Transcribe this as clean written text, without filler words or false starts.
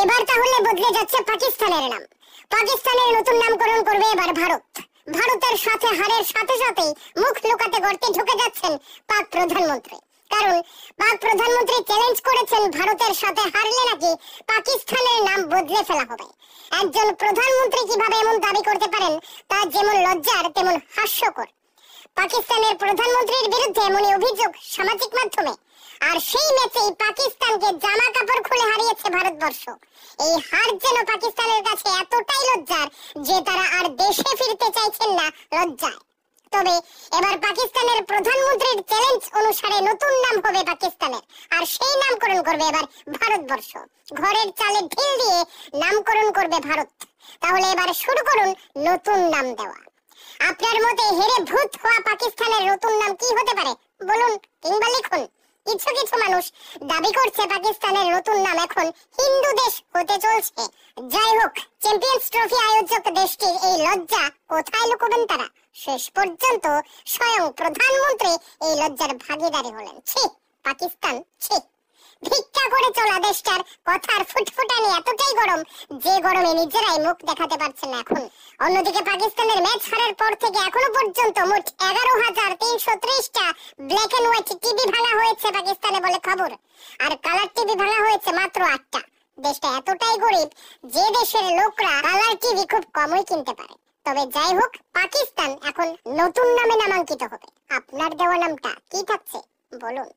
এবার তাহলে বদলে যাচ্ছে পাকিস্তানের নাম। পাকিস্তানের নতুন নামকরণ করবে এবার ভারত। ভারতের সাথে হারের সাথে সাথেই মুখ লুকাতে গর্তে ঢুকে যাচ্ছেন পাক প্রধানমন্ত্রী। কারণ পাক প্রধানমন্ত্রী চ্যালেঞ্জ করেছেন ভারতের সাথে হারলে নাকি পাকিস্তানের নাম বদলে ফেলা হবে। একজন প্রধানমন্ত্রী কিভাবে এমন দাবি করতে পারেন তা যেমন লজ্জার তেমন হাস্যকর। পাকিস্তানের প্রধানমন্ত্রীর বিরুদ্ধে এমনই অভিযোগ সামাজিক মাধ্যমে, আর সেই ম্যাচেই পাকিস্তানকে জামা কাপড় খুলে হারিয়েছে ভারতবর্ষ। এই হার যেন পাকিস্তানের কাছে এতটাই লজ্জার যে তারা আর দেশে ফিরতে চাইছেন না লজ্জায়। তবে এবার পাকিস্তানের প্রধানমন্ত্রীর চ্যালেঞ্জ অনুসারে নতুন নাম হবে পাকিস্তানের, আর সেই নামকরণ করবে এবার ভারতবর্ষ। ঘরের চালে ঢিল দিয়ে নামকরণ করবে ভারত। তাহলে এবার শুরু করুন নতুন নাম দেওয়া। আপনার মতে হেরে ভূত হওয়া পাকিস্তানের নতুন নাম কি হতে পারে বলুন, কিংবা লিখুন। কিছু কিছু মানুষ দাবি করছে পাকিস্তানের নতুন নাম এখন হিন্দু দেশ হতে চলছে। যাই হোক, চ্যাম্পিয়ন্স ট্রফি আয়োজক দেশটির এই লজ্জা কোথায় লুকোবেন তারা? শেষ পর্যন্ত স্বয়ং প্রধানমন্ত্রী এই লজ্জার ভাগীদারি হলেন। ছি পাকিস্তান, ছি। ভিক্ষা করে চলা দেশটার কথার ফুটফুটানি এতটাই গরম যে গরমে নিজেরাই মুখ দেখাতে পারছে না এখন। অন্যদিকে পাকিস্তানের ম্যাচ হারার পর থেকে এখনো পর্যন্ত মোট 11,330টা ব্ল্যাক এন্ড হোয়াইট টিভি ভাঙা হয়েছে পাকিস্তানে বলে খবর, আর কালার টিভি ভাঙা হয়েছে মাত্র 8টা। দেশটা এতটাই গরিব যে দেশের লোকরা কালার টিভি খুব কমই কিনতে পারে। তবে যাই হোক, পাকিস্তান এখন নতুন নামে নামাঙ্কিত হবে। আপনার দেওয়া নামটা কি থাকছে বলুন।